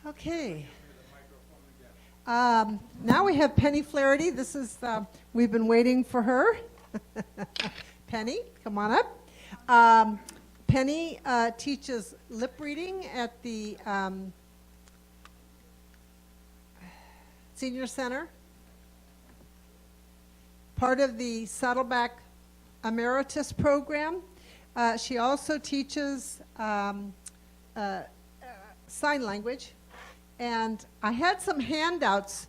Okay. Now we have Penny Flaherty. This is, we've been waiting for her. Penny, come on up. Penny teaches lip reading at the Senior Center, part of the Saddleback Emeritus program. She also teaches sign language. And I had some handouts.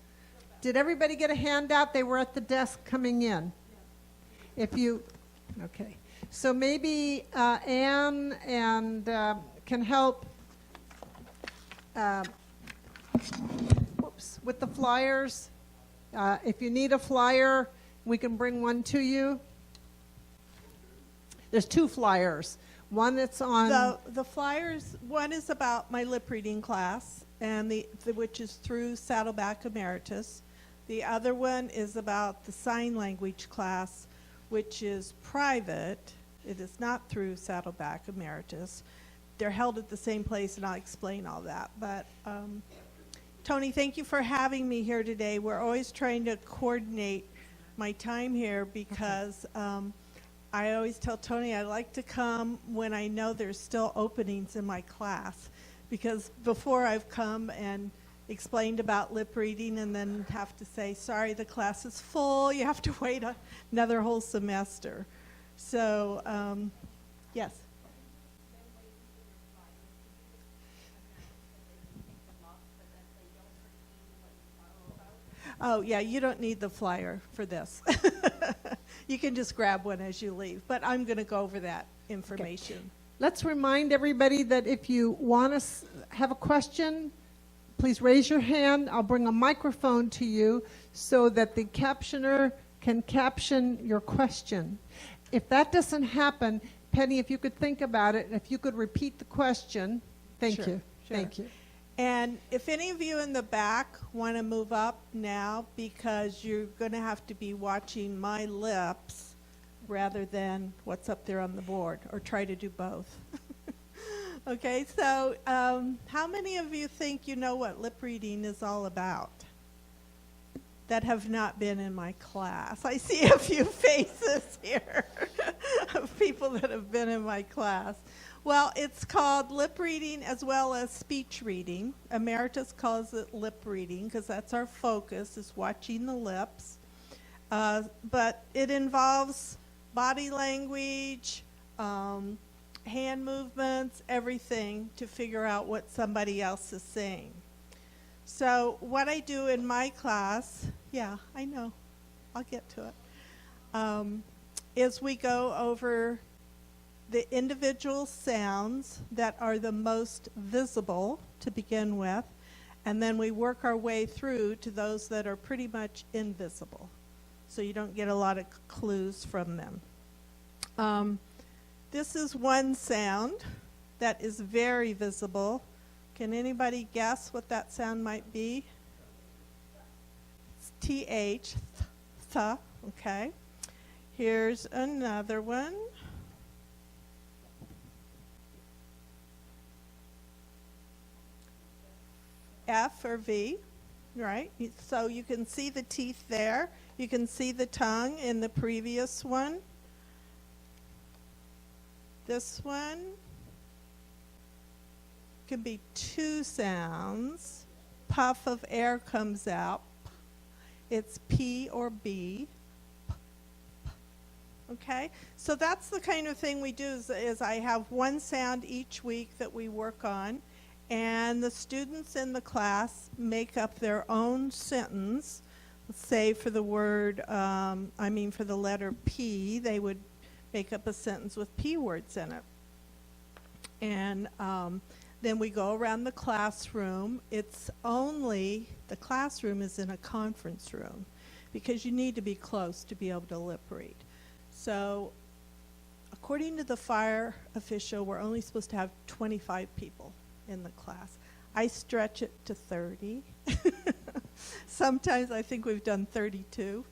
Did everybody get a handout? They were at the desk coming in. If you, okay. So maybe Anne and can help with the flyers. If you need a flyer, we can bring one to you. There's 2 flyers. One that's on... The flyers, one is about my lip reading class, and which is through Saddleback Emeritus. The other one is about the sign language class, which is private. It is not through Saddleback Emeritus. They're held at the same place, and I'll explain all that. But Tony, thank you for having me here today. We're always trying to coordinate my time here because I always tell Tony I like to come when I know there's still openings in my class, because before I've come and explained about lip reading and then have to say, sorry, the class is full, you have to wait another whole semester. So, yes. Oh, yeah, you don't need the flyer for this. You can just grab one as you leave, but I'm going to go over that information. Okay. Let's remind everybody that if you want to have a question, please raise your hand. I'll bring a microphone to you so that the captioner can caption your question. If that doesn't happen, Penny, if you could think about it, if you could repeat the question. Thank you. Sure. Thank you. And if any of you in the back want to move up now, because you're going to have to be watching my lips rather than what's up there on the board, or try to do both. Okay, so how many of you think you know what lip reading is all about that have not been in my class? I see a few faces here of people that have been in my class. Well, it's called lip reading as well as speech reading. Emeritus calls it lip reading because that's our focus, is watching the lips. But it involves body language, hand movements, everything to figure out what somebody else is saying. So what I do in my class, yeah, I know, I'll get to it, is we go over the individual sounds that are the most visible to begin with, and then we work our way through to those that are pretty much invisible, so you don't get a lot of clues from them. This is one sound that is very visible. Can anybody guess what that sound might be? It's TH, th, okay. Here's another one. F or V, right? So you can see the teeth there. You can see the tongue in the previous one. This one can be 2 sounds. Puff of air comes out. It's P or B. Okay? So that's the kind of thing we do is I have one sound each week that we work on. And the students in the class make up their own sentence. Let's say for the word, for the letter P, they would make up a sentence with P words in it. And then we go around the classroom. The classroom is in a conference room because you need to be close to be able to lip read. So according to the fire official, we're only supposed to have 25 people in the class. I stretch it to 30. Sometimes I think we've done 32.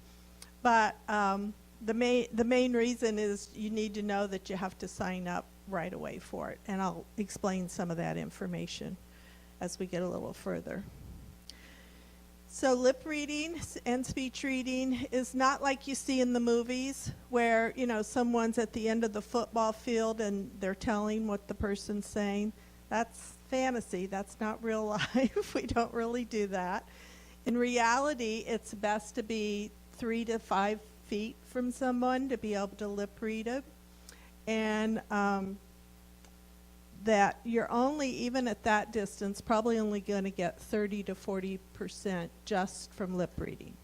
But the main reason is you need to know that you have to sign up right away for it. And I'll explain some of that information as we get a little further. So lip reading and speech reading is not like you see in the movies where, you know, someone's at the end of the football field and they're telling what the person's saying. That's fantasy. That's not real life. We don't really do that. In reality, it's best to be 3 to 5 feet from someone to be able to lip read it. And that you're only, even at that distance, probably only going to get 30 to 40% just from lip reading.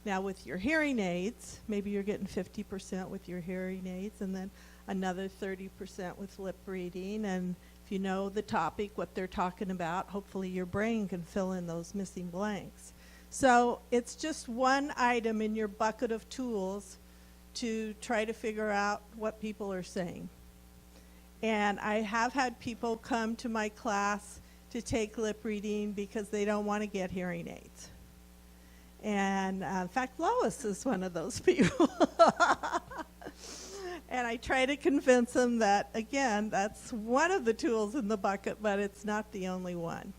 Now with your hearing aids, maybe you're getting 50% with your hearing aids and then another 30% with lip reading. And if you know the topic, what they're talking about, hopefully your brain can fill in those missing blanks. So it's just one item in your bucket of tools to try to figure out what people are saying. And I have had people come to my class to take lip reading because they don't want to get hearing aids. And in fact, Lois is one of those people. And I try to convince them that, again, that's one of the tools in the bucket, but it's not the only one.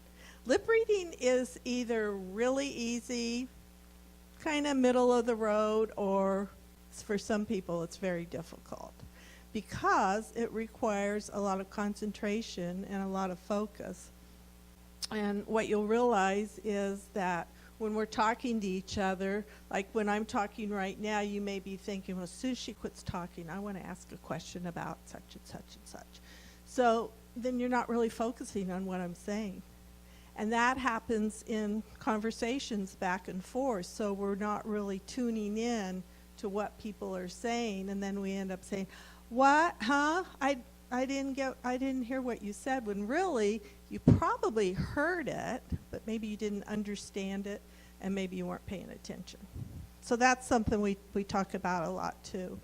Lip reading is either really easy, kind of middle of the road, or for some people it's very difficult, because it requires a lot of concentration and a lot of focus. And what you'll realize is that when we're talking to each other, like when I'm talking right now, you may be thinking, well, as soon as she quits talking, I want to ask a question about such and such and such. So then you're not really focusing on what I'm saying. And that happens in conversations back and forth, so we're not really tuning in to what people are saying, and then we end up saying, what, huh? I didn't hear what you said, when really you probably heard it, but maybe you didn't understand it, and maybe you weren't paying attention. So that's something we talk about a lot too.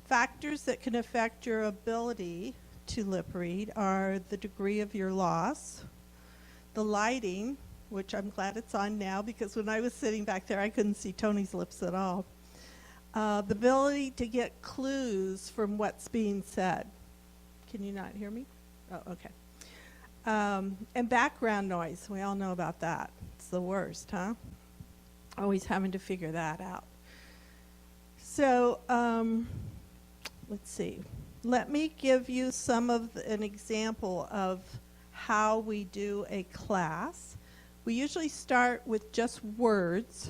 Factors that can affect your ability to lip read are the degree of your loss, the lighting, which I'm glad it's on now, because when I was sitting back there I couldn't see Tony's lips at all. The ability to get clues from what's being said. Can you not hear me? Oh, okay. And background noise. We all know about that. It's the worst, huh? Always having to figure that out. So let's see. Let me give you an example of how we do a class. We usually start with just words.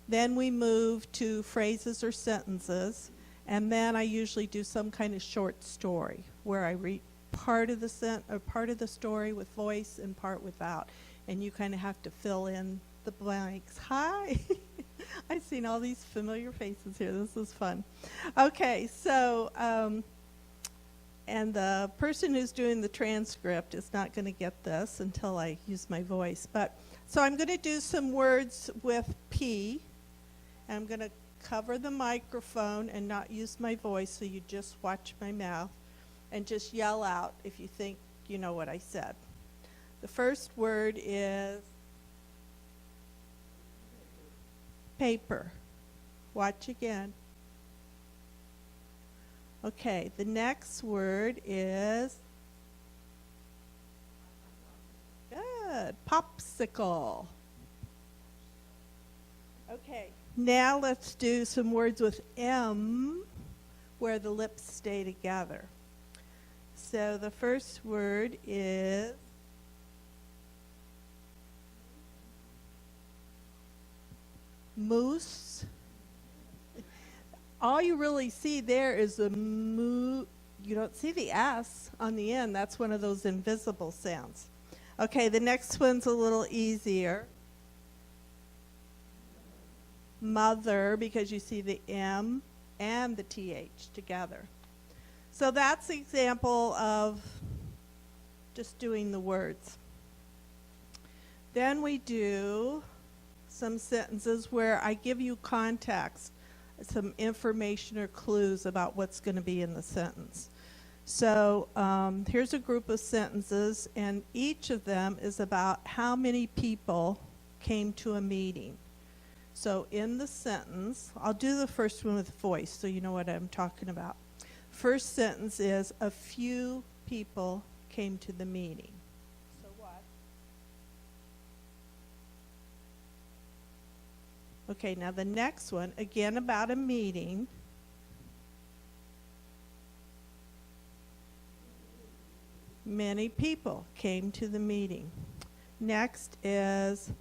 Then we move to phrases or sentences, and then I usually do some kind of short story where I read part of the story with voice and part without, and you kind of have to fill in the blanks. Hi, I've seen all these familiar faces here. This is fun. Okay, so and the person who's doing the transcript is not going to get this until I use my voice. But so I'm going to do some words with P. I'm going to cover the microphone and not use my voice, so you just watch my mouth and just yell out if you think you know what I said. The first word is paper. Watch again. Okay, the next word is good, popsicle. Okay, now let's do some words with M where the lips stay together. So the first word is moose. All you really see there is a moo. You don't see the S on the end. That's one of those invisible sounds. Okay, the next one's a little easier. Mother, because you see the M and the TH together. So that's an example of just doing the words. Then we do some sentences where I give you context, some information or clues about what's going to be in the sentence. So here's a group of sentences, and each of them is about how many people came to a meeting. So in the sentence, I'll do the first one with voice so you know what I'm talking about. First sentence is, a few people came to the meeting. Okay, now the next one, again about a meeting. Many people came to the meeting. Next is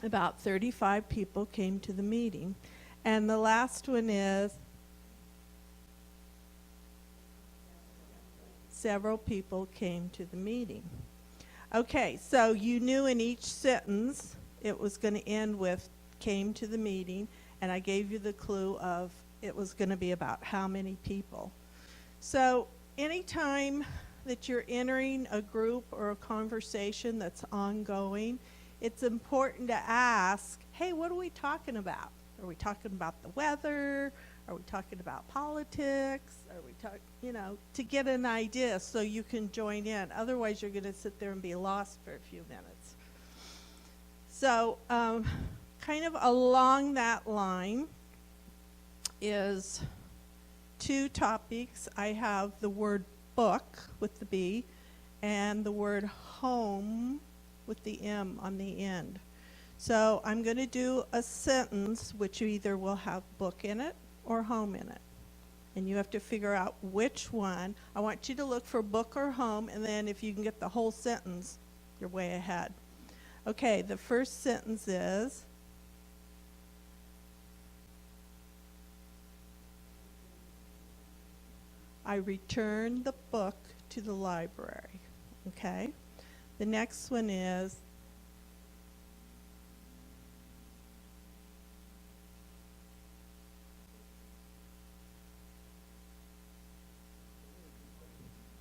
about 35 people came to the meeting. And the last one is several people came to the meeting. Okay, so you knew in each sentence it was going to end with came to the meeting, and I gave you the clue of it was going to be about how many people. So anytime that you're entering a group or a conversation that's ongoing, it's important to ask, hey, what are we talking about? Are we talking about the weather? Are we talking about politics? Are we talking, to get an idea so you can join in. Otherwise, you're going to sit there and be lost for a few minutes. So kind of along that line is two topics. I have the word book with the B and the word home with the M on the end. So I'm going to do a sentence which either will have book in it or home in it. And you have to figure out which one. I want you to look for book or home, and then if you can get the whole sentence, you're way ahead. Okay, the first sentence is, I returned the book to the library. Okay? The next one is,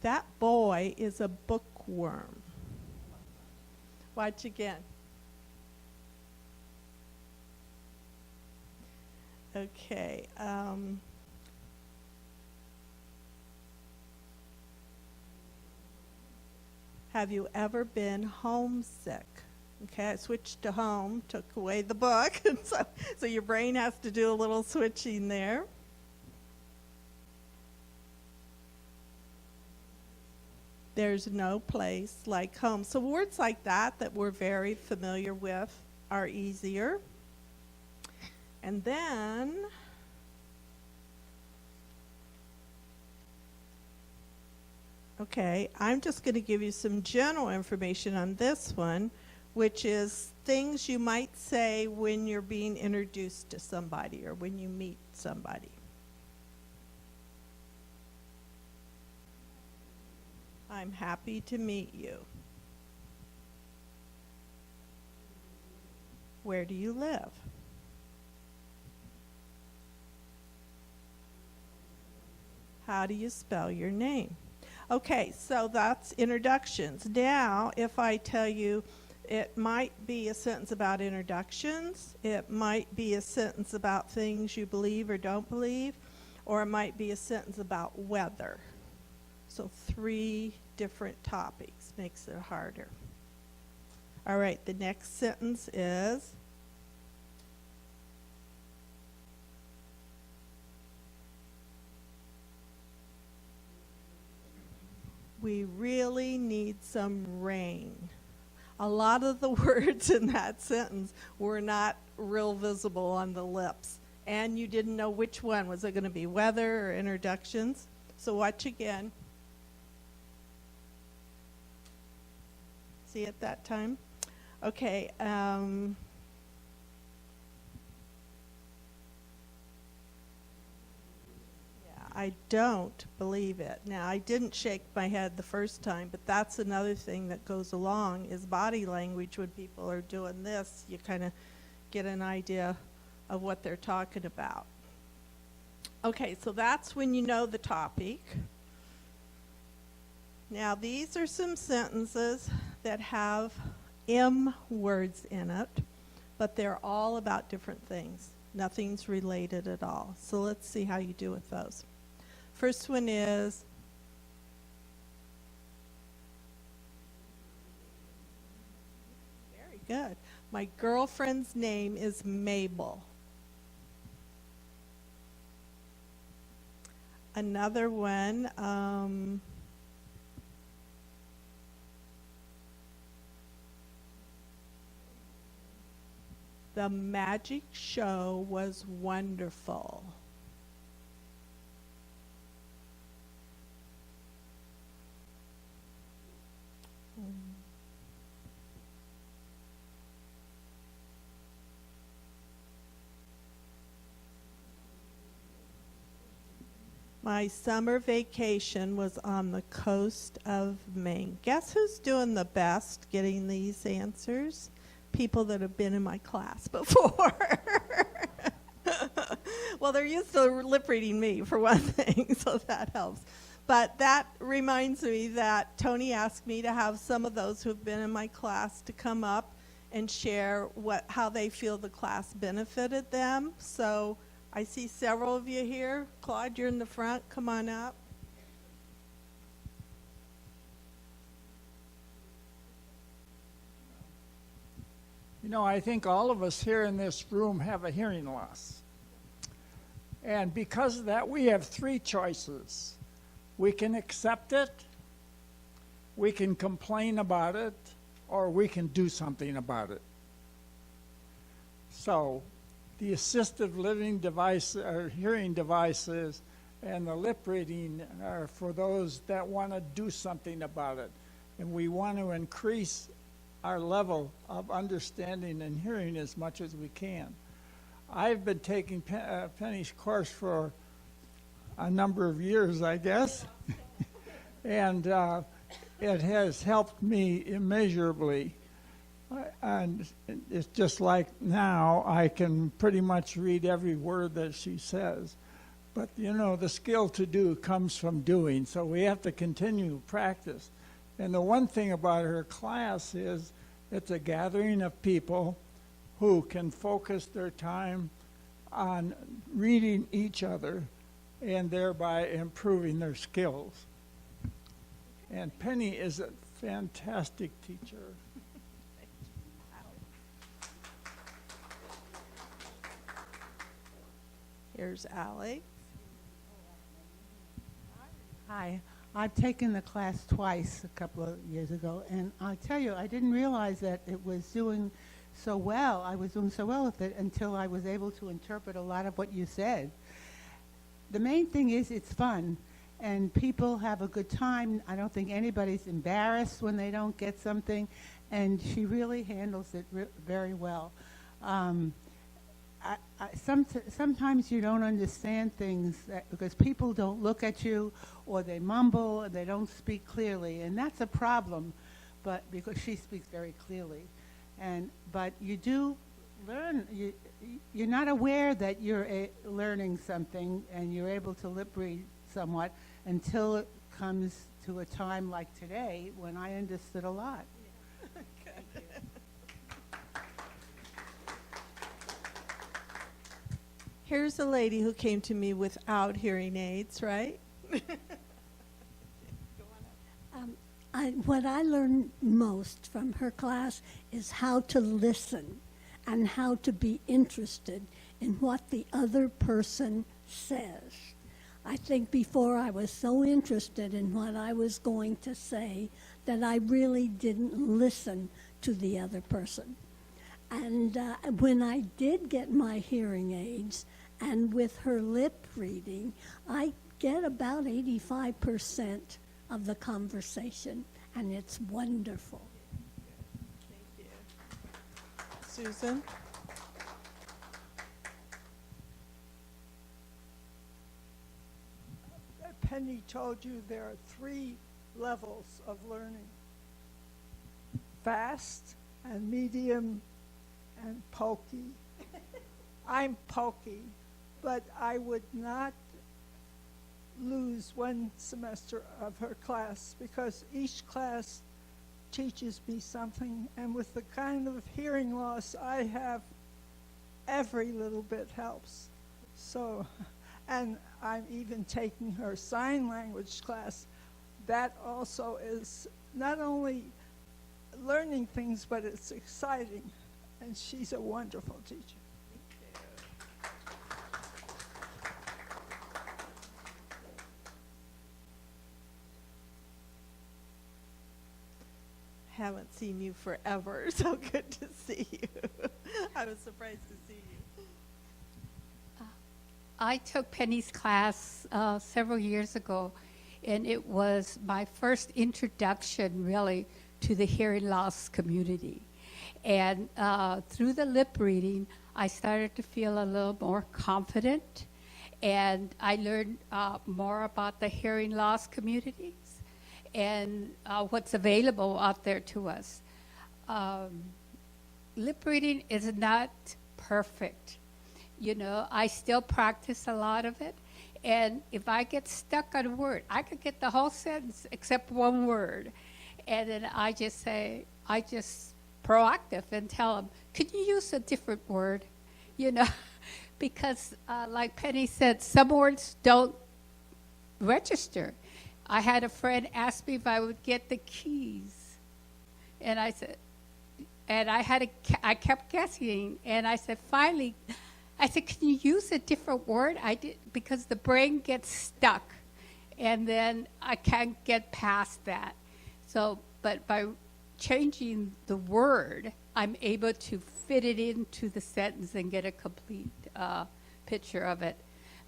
that boy is a bookworm. Watch again. Okay. Have you ever been homesick? Okay, I switched to home, took away the book, and so your brain has to do a little switching there. There's no place like home. So words like that we're very familiar with are easier. And then okay, I'm just going to give you some general information on this one, which is things you might say when you're being introduced to somebody or when you meet somebody. I'm happy to meet you. Where do you live? How do you spell your name? Okay, so that's introductions. Now, if I tell you it might be a sentence about introductions, it might be a sentence about things you believe or don't believe, or it might be a sentence about weather. So 3 different topics makes it harder. All right, the next sentence is, we really need some rain. A lot of the words in that sentence were not real visible on the lips, and you didn't know which one. Was it going to be weather or introductions? So watch again. See it that time? Okay. I don't believe it. Now, I didn't shake my head the first time, but that's another thing that goes along is body language. When people are doing this, you kind of get an idea of what they're talking about. Okay, so that's when you know the topic. Now, these are some sentences that have M words in it, but they're all about different things. Nothing's related at all. So let's see how you do with those. First one is, very good. My girlfriend's name is Mabel. Another one, The magic show was wonderful. My summer vacation was on the coast of Maine. Guess who's doing the best getting these answers? People that have been in my class before. Well, they're used to lip reading me, for one thing, so that helps. But that reminds me that Tony asked me to have some of those who have been in my class to come up and share how they feel the class benefited them. So I see several of you here. Claude, you're in the front. Come on up. You know, I think all of us here in this room have a hearing loss. And because of that, we have three choices. We can accept it, we can complain about it, or we can do something about it. So, the assistive living device, or hearing devices, and the lip reading are for those that want to do something about it. And we want to increase our level of understanding and hearing as much as we can. I've been taking Penny's course for a number of years, I guess, and it has helped me immeasurably. And it's just like now I can pretty much read every word that she says. But, you know, the skill to do comes from doing, so we have to continue practice. And the one thing about her class is it's a gathering of people who can focus their time on reading each other and thereby improving their skills. And Penny is a fantastic teacher. Here's Alex. Hi, I've taken the class twice a couple of years ago, and I tell you, I didn't realize that it was doing so well. I was doing so well with it until I was able to interpret a lot of what you said. The main thing is it's fun, and people have a good time. I don't think anybody's embarrassed when they don't get something, and she really handles it very well. Sometimes you don't understand things because people don't look at you, or they mumble, and they don't speak clearly, and that's a problem. But because she speaks very clearly, but you do learn. You're not aware that you're learning something, and you're able to lip read somewhat until it comes to a time like today when I understood a lot. Here's a lady who came to me without hearing aids, right? What I learned most from her class is how to listen and how to be interested in what the other person says. I think before I was so interested in what I was going to say that I really didn't listen to the other person. And when I did get my hearing aids, and with her lip reading, I get about 85% of the conversation, and it's wonderful. Thank you. Susan? Penny told you there are 3 levels of learning: fast and medium and pokey. I'm pokey, but I would not lose one semester of her class because each class teaches me something, and with the kind of hearing loss I have, every little bit helps. So, and I'm even taking her sign language class. That also is not only learning things, but it's exciting, and she's a wonderful teacher. Haven't seen you forever, so good to see you. I was surprised to see you. I took Penny's class several years ago, and it was my first introduction, really, to the hearing loss community. And through the lip reading, I started to feel a little more confident, and I learned more about the hearing loss communities and what's available out there to us. Lip reading is not perfect. You know, I still practice a lot of it, and if I get stuck on a word, I could get the whole sentence except one word, and then I just proactive and tell them, could you use a different word? You know, because like Penny said, some words don't register. I had a friend ask me if I would get the keys, and I said, and I kept guessing, and I said, finally, I said, can you use a different word? I did, because the brain gets stuck, and then I can't get past that. So, but by changing the word, I'm able to fit it into the sentence and get a complete picture of it.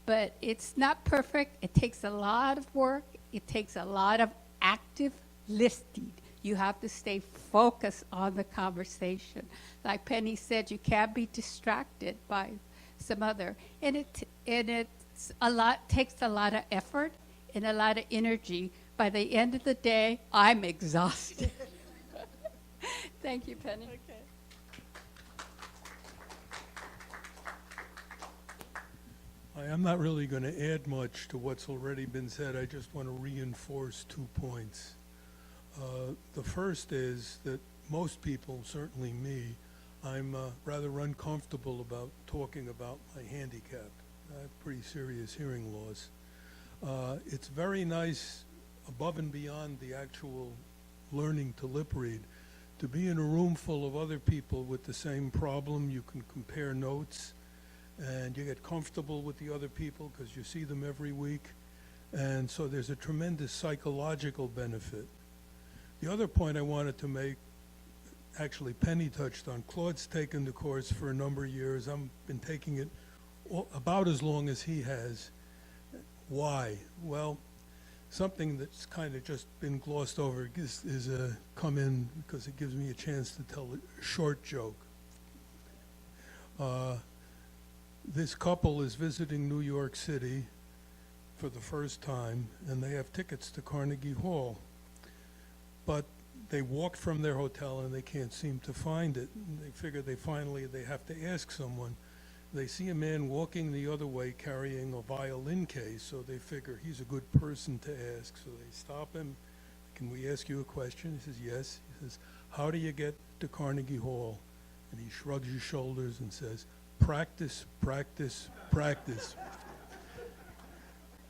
But it's not perfect. It takes a lot of work. It takes a lot of active listening. You have to stay focused on the conversation. Like Penny said, you can't be distracted by some other. And it's a lot, takes a lot of effort and a lot of energy. By the end of the day, I'm exhausted. Thank you, Penny. Okay. I'm not really going to add much to what's already been said. I just want to reinforce 2 points. The first is that most people, certainly me, I'm rather uncomfortable about talking about my handicap. I have pretty serious hearing loss. It's very nice, above and beyond the actual learning to lip read, to be in a room full of other people with the same problem. You can compare notes, and you get comfortable with the other people because you see them every week. And so there's a tremendous psychological benefit. The other point I wanted to make, actually Penny touched on, Claude's taken the course for a number of years. I've been taking it about as long as he has. Why? Well, something that's kind of just been glossed over is come in because it gives me a chance to tell a short joke. This couple is visiting New York City for the first time, and they have tickets to Carnegie Hall. But they walked from their hotel and they can't seem to find it. And they figure they have to ask someone. They see a man walking the other way carrying a violin case, so they figure he's a good person to ask. So they stop him. Can we ask you a question? He says, yes. He says, how do you get to Carnegie Hall? And he shrugs his shoulders and says, practice, practice, practice.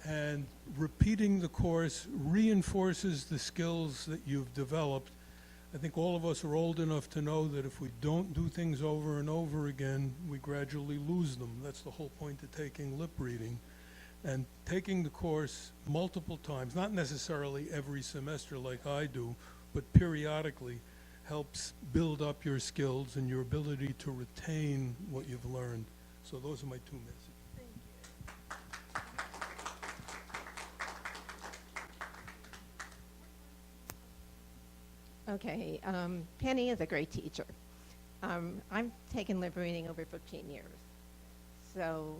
And repeating the course reinforces the skills that you've developed. I think all of us are old enough to know that if we don't do things over and over again, we gradually lose them. That's the whole point of taking lip reading. And taking the course multiple times, not necessarily every semester like I do, but periodically, helps build up your skills and your ability to retain what you've learned. So those are my 2 messages. Okay, Penny is a great teacher. I've taken lip reading over 15 years. So,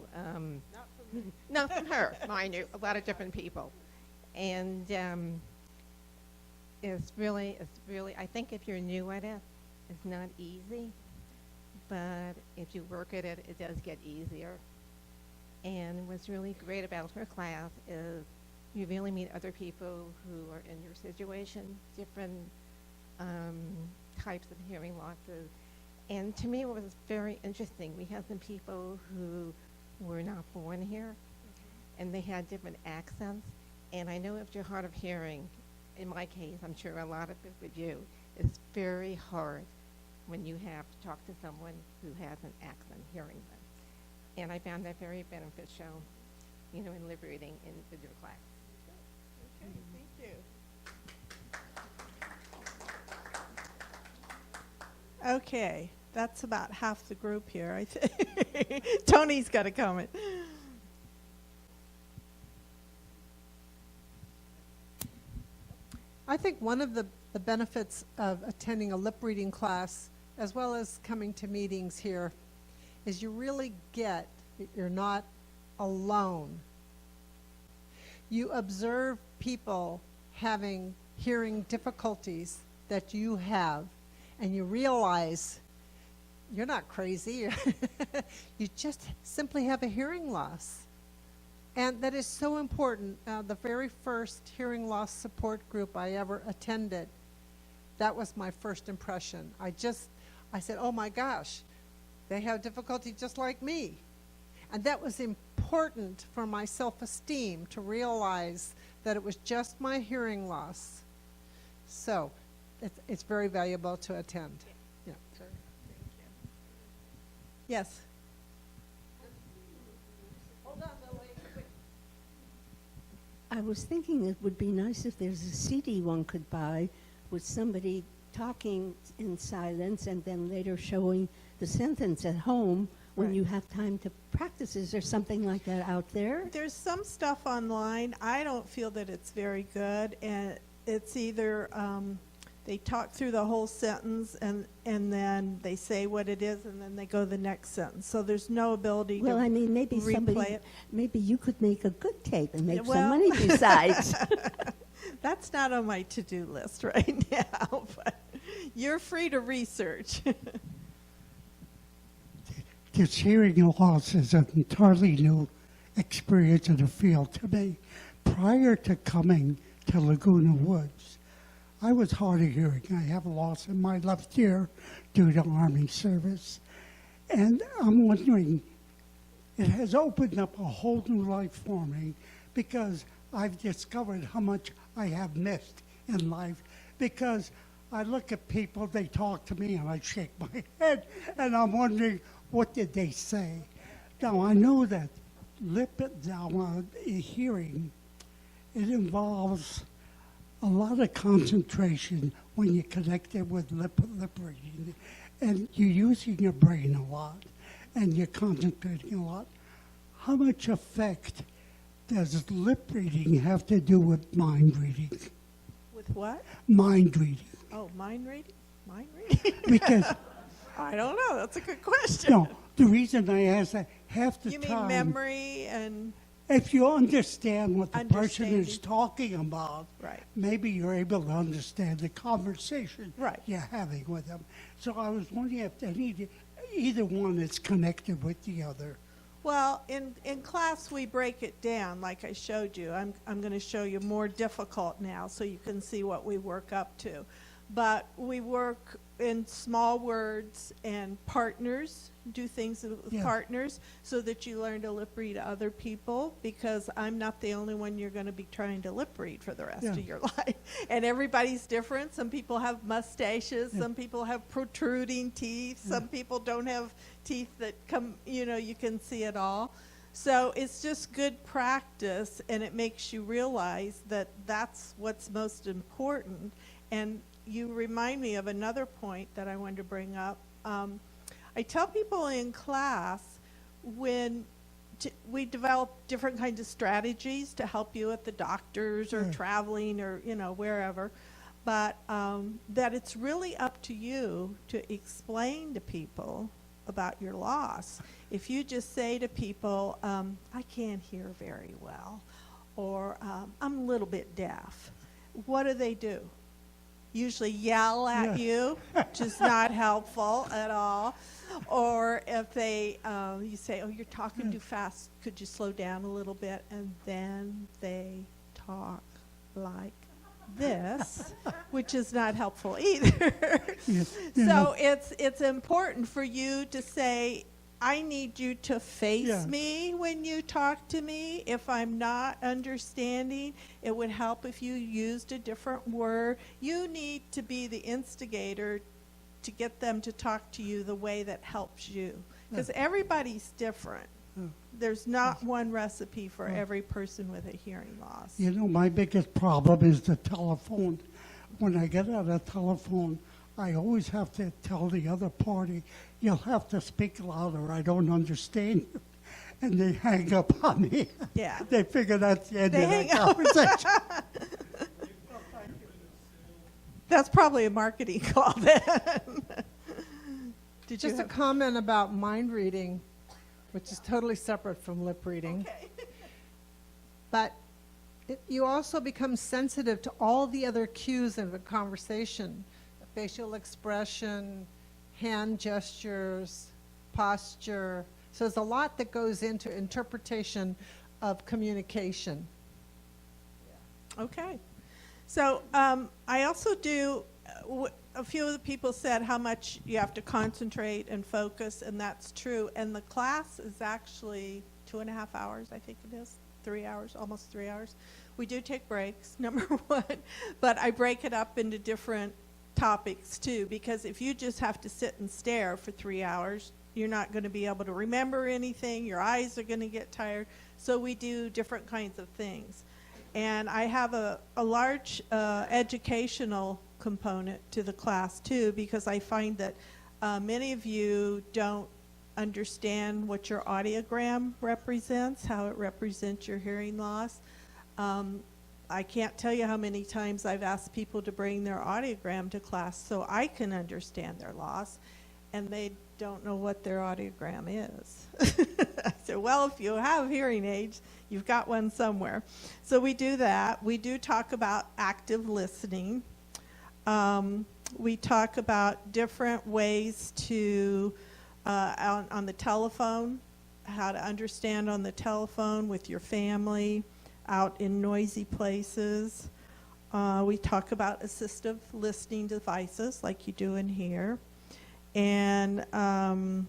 not from her, mind you, a lot of different people. And it's really, I think if you're new at it, it's not easy. But if you work at it, it does get easier. And what's really great about her class is you really meet other people who are in your situation, different types of hearing losses. And to me, it was very interesting. We had some people who were not born here, and they had different accents. And I know if you're hard of hearing, in my case, I'm sure a lot of it with you, it's very hard when you have to talk to someone who has an accent hearing them. And I found that very beneficial, you know, in lip reading in with your class. Okay, thank you. Okay, That's about half the group here, I think. Tony's got a comment. I think one of the benefits of attending a lip reading class, as well as coming to meetings here, is you really get that you're not alone. You observe people having hearing difficulties that you have, and you realize you're not crazy. You just simply have a hearing loss. And that is so important. The very first hearing loss support group I ever attended, that was my first impression. I said, oh my gosh, they have difficulty just like me. And that was important for my self-esteem to realize that it was just my hearing loss. So it's very valuable to attend. Yeah. Thank you. Yes. I was thinking it would be nice if there's a CD one could buy with somebody talking in silence and then later showing the sentence at home when Right. you have time to practice. Is there something like that out there? There's some stuff online. I don't feel that it's very good, and it's either they talk through the whole sentence and then they say what it is and then they go to the next sentence. So there's no ability Well, to I mean, maybe replay somebody, it. maybe you could make a good tape and make Well- some money besides. That's not on my to-do list right now, but you're free to research. This hearing loss is an entirely new experience in the field to me. Prior to coming to Laguna Woods, I was hard of hearing. I have a loss in my left ear due to Army service. And I'm wondering, it has opened up a whole new life for me because I've discovered how much I have missed in life. Because I look at people, they talk to me, and I shake my head, and I'm wondering, what did they say? Now, I know that hearing, it involves a lot of concentration when you connect it with lip reading. And you're using your brain a lot, and you're concentrating a lot. How much effect does lip reading have to do with mind reading? With what? Mind reading. Oh, mind reading? Mind reading? Because, I don't know. That's a good question. no, the reason I ask that, half the You mean time, memory and, if you understand what the person is Understanding. talking about, right. maybe you're able to understand the conversation Right. you're having with them. So I was wondering if either one is connected with the other. Well, in class, we break it down, like I showed you. I'm going to show you more difficult now so you can see what we work up to. But we work in small words and partners, do things with Yeah. partners so that you learn to lip read other people, because I'm not the only one you're going to be trying to lip read for the rest Yeah. of your life. And everybody's different. Some people have mustaches, Yeah. some people have protruding teeth, some people don't have teeth that come, you can see it all. So it's just good practice, and it makes you realize that that's what's most important. And you remind me of another point that I wanted to bring up. I tell people in class when we develop different kinds of strategies to help you at the doctor's or Yeah. traveling or wherever, but that it's really up to you to explain to people about your loss. If you just say to people, I can't hear very well, or I'm a little bit deaf, what do? Usually yell at you, which is not helpful at all. Or if they, you say, oh, you're talking too fast, could you slow down a little bit? And then they talk like this, which is not helpful either. So it's important for you to say, I need you to face Yeah. me when you talk to me. If I'm not understanding, it would help if you used a different word. You need to be the instigator to get them to talk to you the way that helps you. Because everybody's different. There's not one recipe for every person with a hearing loss. You know, my biggest problem is the telephone. When I get on a telephone, I always have to tell the other party, you'll have to speak louder, I don't understand you. And they hang up on me. Yeah. They figure that's the end They of hang the up. conversation. That's probably a marketing call then. Did you Just a have- comment about mind reading, which is totally separate from lip reading. But you also become sensitive to all the other cues of a conversation, facial expression, hand gestures, posture. So there's a lot that goes into interpretation of communication. Okay. So I also do, a few of the people said how much you have to concentrate and focus, and that's true. And the class is actually 2.5 hours, I think it is, 3 hours, almost 3 hours. We do take breaks, number one, but I break it up into different topics too, because if you just have to sit and stare for 3 hours, you're not going to be able to remember anything, your eyes are going to get tired. So we do different kinds of things. And I have a large educational component to the class too, because I find that many of you don't understand what your audiogram represents, how it represents your hearing loss. I can't tell you how many times I've asked people to bring their audiogram to class so I can understand their loss, and they don't know what their audiogram is. I said, well, if you have hearing aids, you've got one somewhere. So we do that. We do talk about active listening. We talk about different ways to, on the telephone, how to understand on the telephone with your family, out in noisy places. We talk about assistive listening devices like you do in here. And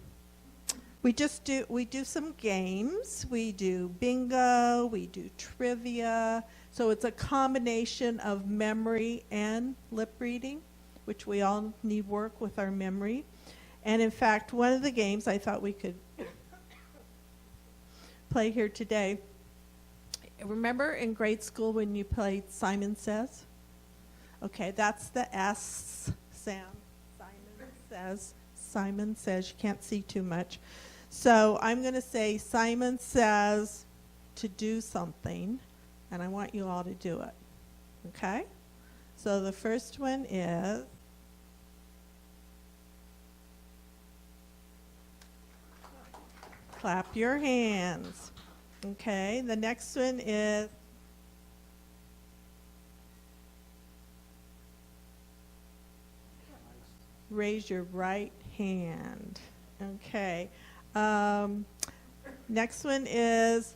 we do some games. We do bingo, we do trivia. So it's a combination of memory and lip reading, which we all need work with our memory. And in fact, one of the games I thought we could play here today. Remember in grade school when you played Simon Says? Okay, that's the S sound. Simon Says. Simon says. You can't see too much. So I'm going to say Simon says to do something, and I want you all to do it. Okay? So the first one is clap your hands. Okay, the next one is raise your right hand. Okay. Next one is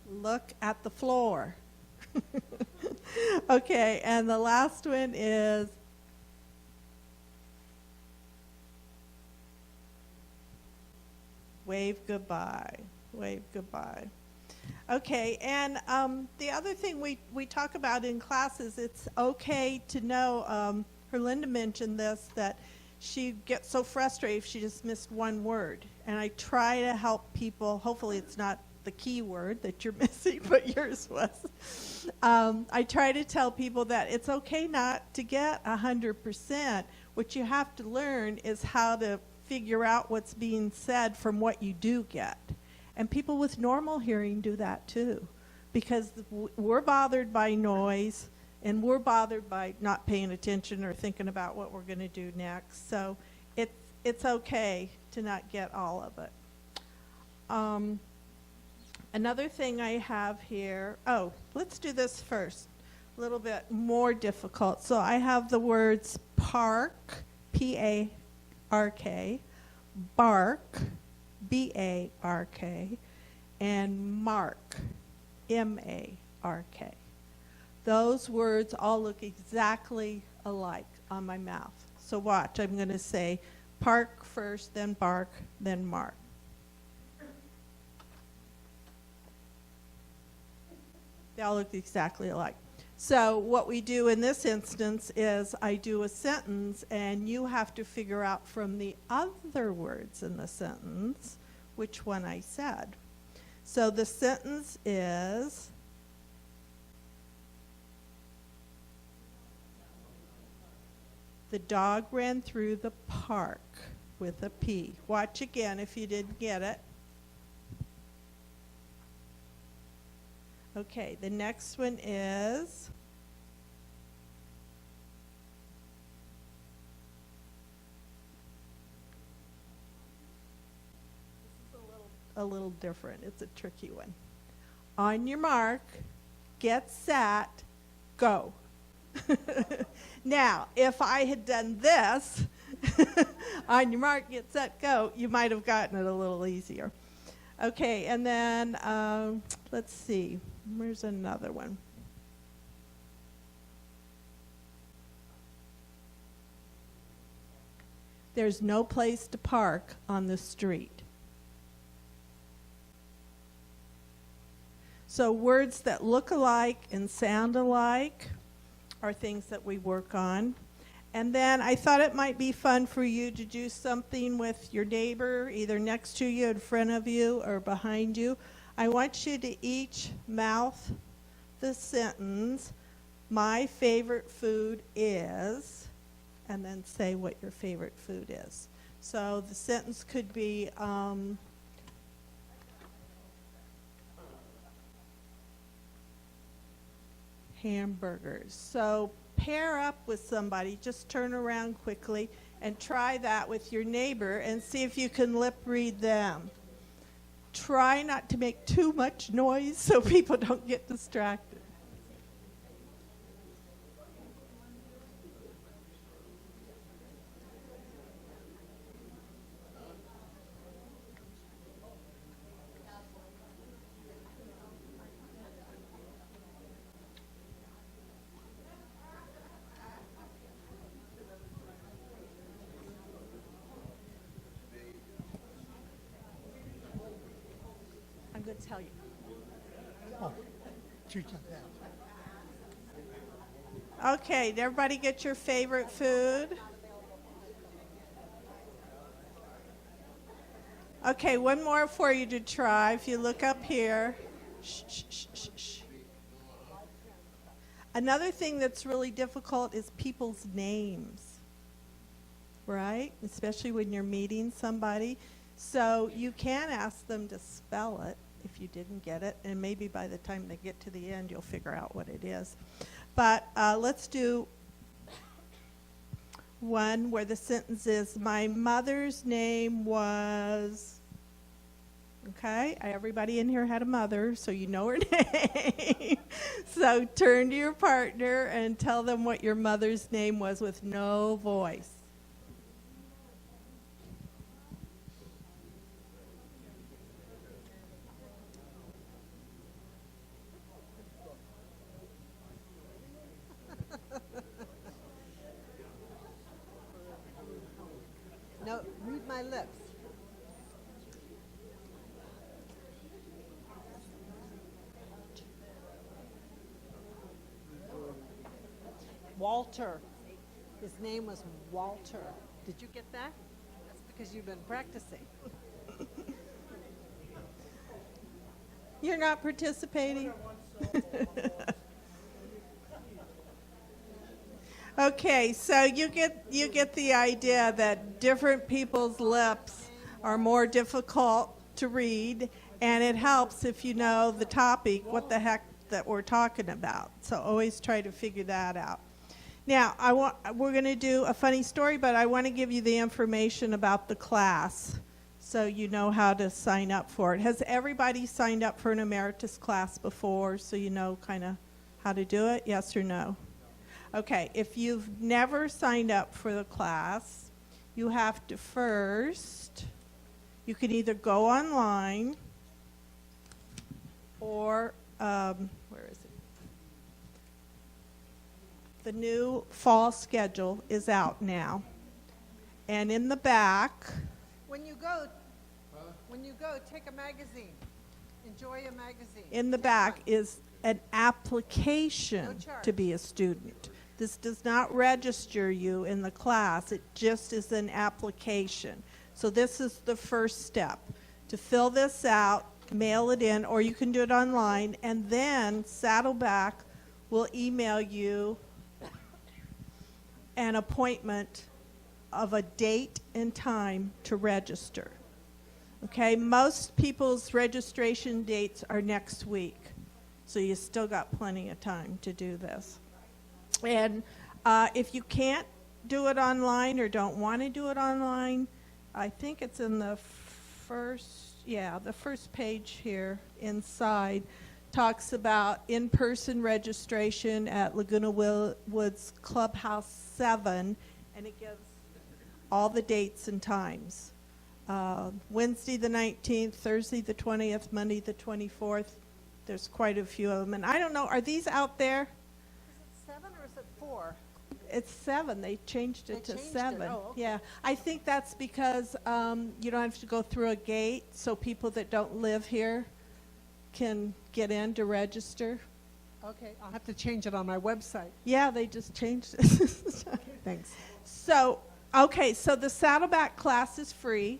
look at the floor. Okay, and the last one is wave goodbye. Wave goodbye. Okay, and the other thing we talk about in classes, it's okay to know, Herlinda mentioned this, that she gets so frustrated if she just missed one word. And I try to help people, hopefully it's not the key word that you're missing, but yours was. I try to tell people that it's okay not to get 100%. What you have to learn is how to figure out what's being said from what you do get. And people with normal hearing do that too, because we're bothered by noise, and we're bothered by not paying attention or thinking about what we're going to do next. So it's okay to not get all of it. Another thing I have here, let's do this first. A little bit more difficult. So I have the words park, P-A-R-K, bark, B-A-R-K, and mark, M-A-R-K. Those words all look exactly alike on my mouth. So watch, I'm going to say park first, then bark, then mark. They all look exactly alike. So what we do in this instance is I do a sentence, and you have to figure out from the other words in the sentence which one I said. So the sentence is, The dog ran through the park with a P. Watch again if you didn't get it. Okay, the next one is a little different. It's a tricky one. On your mark, get set, go. Now, if I had done this, on your mark, get set, go, you might have gotten it a little easier. Okay, and then let's see. Where's another one? There's no place to park on the street. So words that look alike and sound alike are things that we work on. And then I thought it might be fun for you to do something with your neighbor, either next to you, in front of you, or behind you. I want you to each mouth the sentence, my favorite food is, and then say what your favorite food is. So the sentence could be, hamburgers. So pair up with somebody, just turn around quickly and try that with your neighbor and see if you can lip read them. Try not to make too much noise so people don't get distracted. I'm going to tell you. Oh, she did that. Okay, did everybody get your favorite food? Okay, one more for you to try. If you look up here. Shh, shh, shh, shh, shh. Another thing that's really difficult is people's names, right? Especially when you're meeting somebody. So you can ask them to spell it if you didn't get it, and maybe by the time they get to the end, you'll figure out what it is. But let's do one where the sentence is, my mother's name was, okay, everybody in here had a mother, so you know her name. So turn to your partner and tell them what your mother's name was with no voice. No, read my lips. Walter. His name was Walter. Did you get that? That's because you've been practicing. You're not participating? Okay, so you get the idea that different people's lips are more difficult to read, and it helps if you know the topic, what the heck that we're talking about. So always try to figure that out. Now, we're going to do a funny story, but I want to give you the information about the class so you know how to sign up for it. Has everybody signed up for an emeritus class before, so you know kind of how to do it? Yes or no? Okay, if you've never signed up for the class, you have to first, you can either go online or, where is it? The new fall schedule is out now. And in the back, When you go, take a magazine. Enjoy a magazine. in the back is an application No charge. to be a student. This does not register you in the class. It just is an application. So this is the first step. To fill this out, mail it in, or you can do it online, and then Saddleback will email you an appointment of a date and time to register. Okay, most people's registration dates are next week, so you still got plenty of time to do this. And if you can't do it online or don't want to do it online, I think it's in the the first page here inside talks about in-person registration at Laguna Woods Clubhouse 7, and it gives all the dates and times. Wednesday the 19th, Thursday the 20th, Monday the 24th. There's quite a few of them. And I don't know, are these out there? Is it 7 or is it 4? It's 7. They changed it They to changed it. 7. Oh, okay. Yeah, I think that's because you don't have to go through a gate, so people that don't live here can get in to register. Okay, I'll have to change it on my website. Yeah, they just changed it. Thanks. So, okay, so the Saddleback class is free,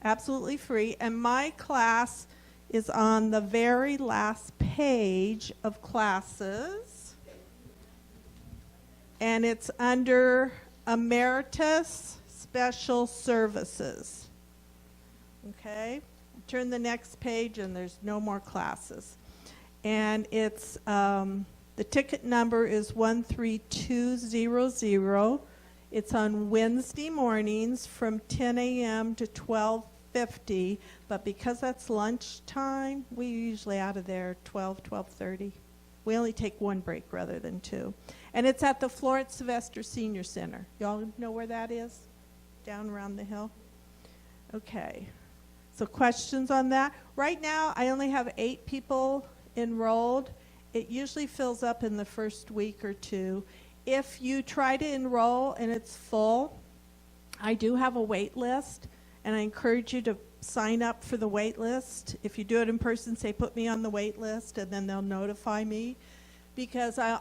absolutely free, and my class is on the very last page of classes, and it's under Emeritus Special Services. Okay, turn the next page and there's no more classes. And it's, the ticket number is 13200. It's on Wednesday mornings from 10 a.m. to 12:50, but because that's lunchtime, we're usually out of there 12:30. We only take one break rather than 2. And it's at the Florence Sylvester Senior Center. Y'all know where that is? Down around the hill? Okay. So questions on that? Right now, I only have 8 people enrolled. It usually fills up in the first week or 2. If you try to enroll and it's full, I do have a wait list, and I encourage you to sign up for the wait list. If you do it in person, say, put me on the wait list, and then they'll notify me. Because I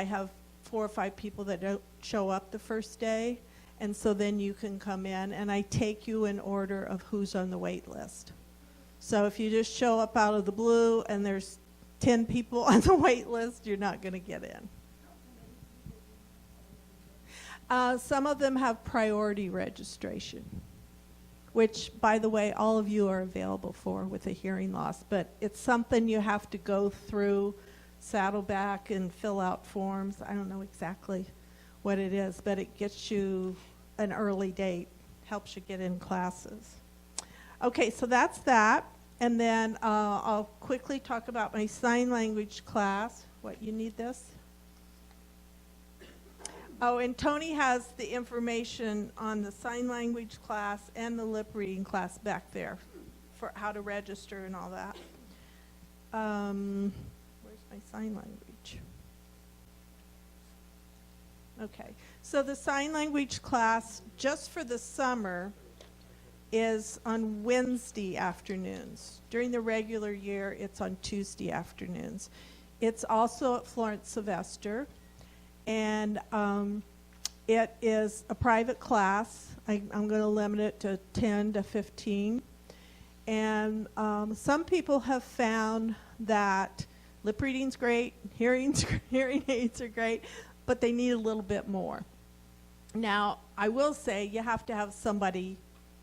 have 4 or 5 people that don't show up the first day, and so then you can come in, and I take you in order of who's on the wait list. So if you just show up out of the blue and there's 10 people on the wait list, you're not going to get in. Some of them have priority registration, which, by the way, all of you are available for with a hearing loss, but it's something you have to go through Saddleback and fill out forms. I don't know exactly what it is, but it gets you an early date, helps you get in classes. Okay, so that's that. And then I'll quickly talk about my sign language class. What, you need this? Oh, and Tony has the information on the sign language class and the lip reading class back there for how to register and all that. Where's my sign language? Okay, so the sign language class just for the summer is on Wednesday afternoons. During the regular year, it's on Tuesday afternoons. It's also at Florence Sylvester, and it is a private class. I'm going to limit it to 10 to 15. And some people have found that lip reading's great, hearing aids are great, but they need a little bit more. Now, I will say you have to have somebody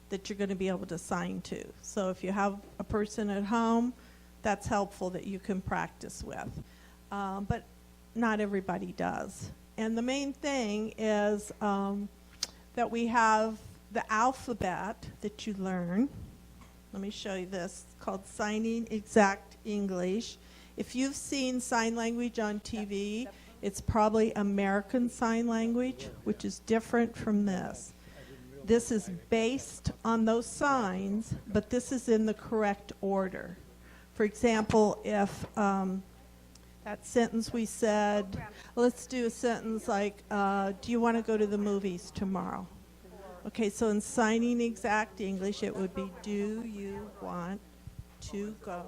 that you're going to be able to sign to. So if you have a person at home, that's helpful that you can practice with. But not everybody does. And the main thing is that we have the alphabet that you learn. Let me show you this. It's called Signing Exact English. If you've seen sign language on TV, it's probably American Sign Language, which is different from this. This is based on those signs, but this is in the correct order. For example, if that sentence we said, let's do a sentence like, do you want to go to the movies tomorrow? Okay, so in Signing Exact English, it would be, do you want to go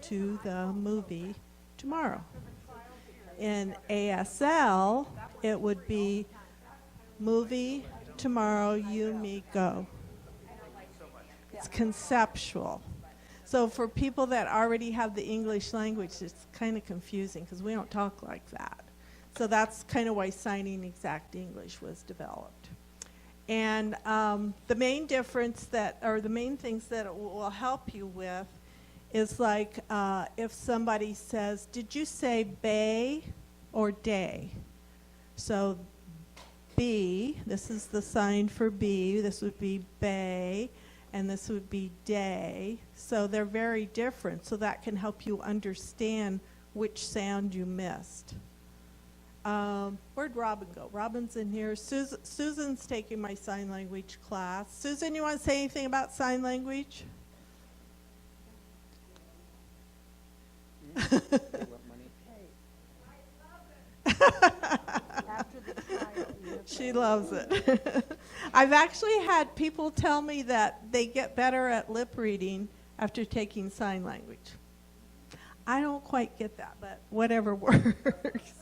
to the movie tomorrow? In ASL, it would be, movie tomorrow, you, me, go. It's conceptual. So for people that already have the English language, it's kind of confusing because we don't talk like that. So that's kind of why Signing Exact English was developed. And the main difference that, or the main things that it will help you with is like if somebody says, did you say bay or day? So B, this is the sign for B, this would be bay, and this would be day. So they're very different, so that can help you understand which sound you missed. Where'd Robin go? Robin's in here. Susan's taking my sign language class. Susan, you want to say anything about sign language? She loves it. I've actually had people tell me that they get better at lip reading after taking sign language. I don't quite get that, but whatever works.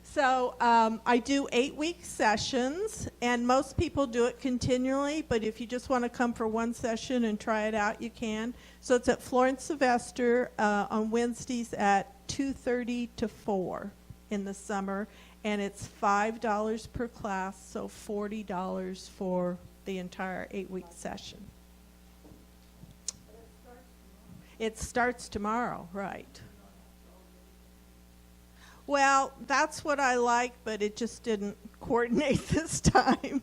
So I do 8-week sessions, and most people do it continually, but if you just want to come for one session and try it out, you can. So it's at Florence Sylvester on Wednesdays at 2:30 to 4 in the summer, and it's $5 per class, so $40 for the entire 8-week session. It starts tomorrow, right. Well, that's what I like, but it just didn't coordinate this time.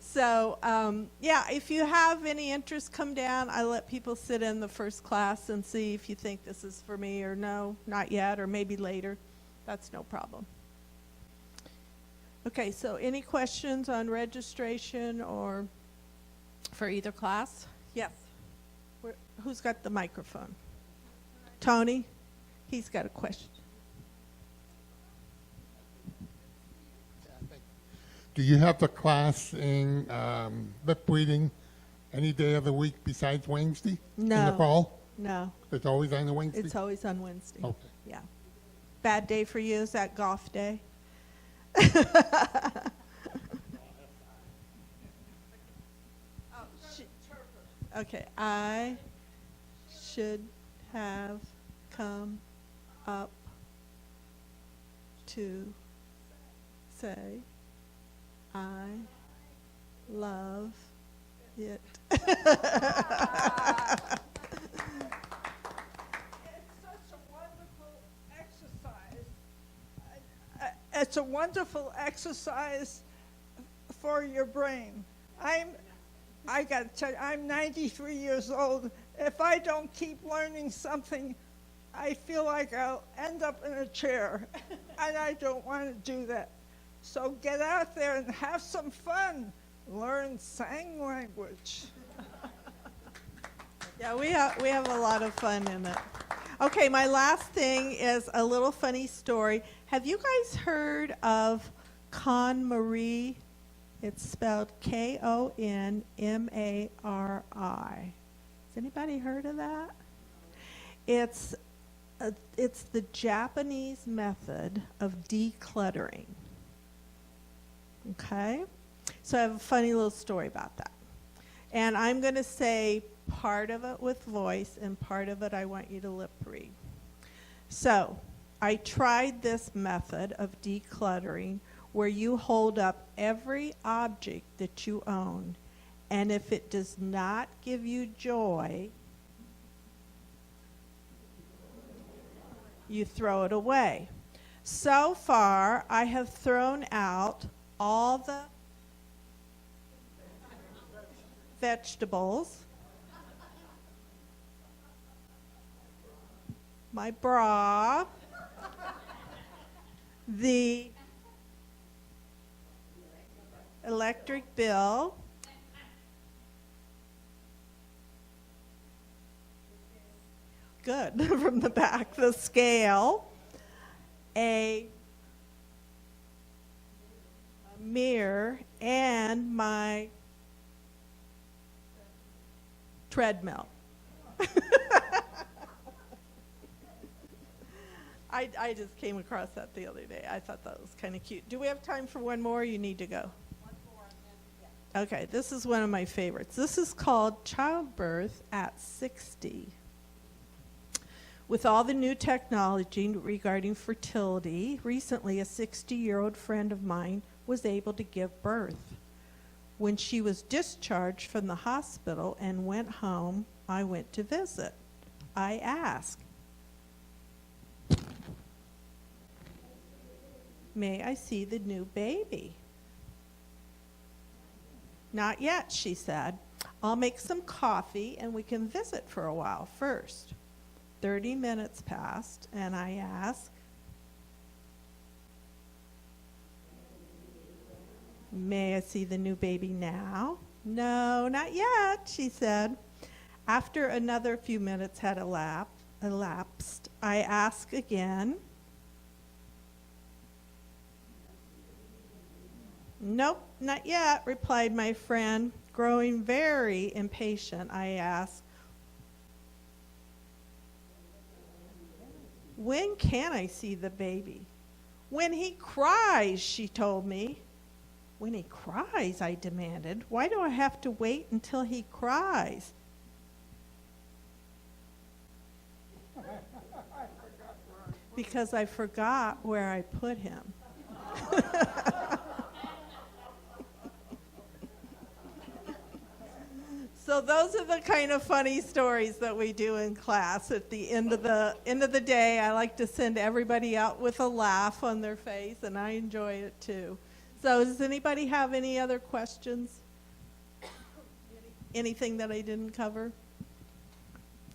So, yeah, if you have any interest, come down. I let people sit in the first class and see if you think this is for me or no, not yet, or maybe later. That's no problem. Okay, so any questions on registration or for either class? Yes. Who's got the microphone? Tony? He's got a question. Do you have the class in lip reading any day of the week besides Wednesday? No. In the fall? No, It's always on the Wednesday? it's always on Wednesday. Okay. Yeah. Bad day for you? Is that golf day? Okay, I should have come up to say I love it. It's such a wonderful exercise. It's a wonderful exercise for your brain. I got to tell you, I'm 93 years old. If I don't keep learning something, I feel like I'll end up in a chair, and I don't want to do that. So get out there and have some fun. Learn sign language. Yeah, we have a lot of fun in it. Okay, my last thing is a little funny story. Have you guys heard of KonMari? It's spelled Konmari. Has anybody heard of that? It's the Japanese method of decluttering. Okay? So I have a funny little story about that. And I'm going to say part of it with voice and part of it I want you to lip read. So I tried this method of decluttering where you hold up every object that you own, and if it does not give you joy, you throw it away. So far, I have thrown out all the vegetables, my bra, the electric bill, good, from the back, the scale, a mirror, and my treadmill. I just came across that the other day. I thought that was kind of cute. Do we have time for one more? You need to go. One more. Okay, this is one of my favorites. This is called Childbirth at 60. With all the new technology regarding fertility, recently a 60-year-old friend of mine was able to give birth. When she was discharged from the hospital and went home, I went to visit. I asked, "May I see the new baby?" "Not yet," she said. "I'll make some coffee and we can visit for a while first." 30 minutes passed and I asked, "May I see the new baby now?" "No, not yet," she said. After another few minutes had elapsed, I asked again. "Nope, not yet," replied my friend. Growing very impatient, I asked, "When can I see the baby?" "When he cries," she told me. "When he cries?" I demanded. "Why do I have to wait until he cries?" Because I forgot where I put him. So those are the kind of funny stories that we do in class. At the end of the day, I like to send everybody out with a laugh on their face, and I enjoy it too. So does anybody have any other questions? Anything that I didn't cover?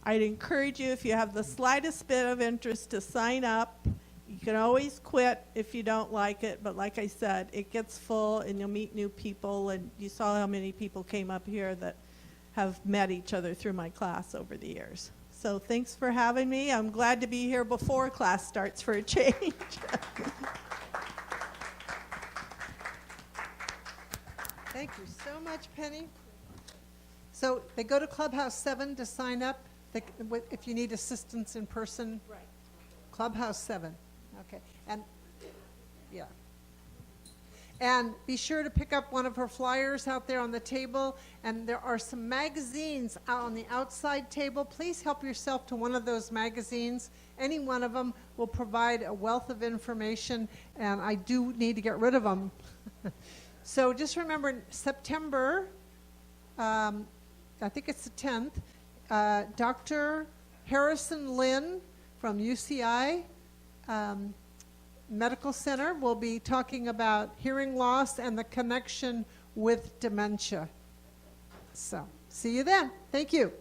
I'd encourage you, if you have the slightest bit of interest, to sign up. You can always quit if you don't like it, but like I said, it gets full and you'll meet new people, and you saw how many people came up here that have met each other through my class over the years. So thanks for having me. I'm glad to be here before class starts for a change. Thank you so much, Penny. So they go to Clubhouse 7 to sign up if you need assistance in person? Right. Clubhouse 7. Okay. And, yeah. And be sure to pick up one of her flyers out there on the table. And there are some magazines out on the outside table. Please help yourself to one of those magazines. Any one of them will provide a wealth of information, and I do need to get rid of them. So just remember, September, I think it's the 10th, Dr. Harrison Lynn from UCI Medical Center will be talking about hearing loss and the connection with dementia. So, see you then. Thank you.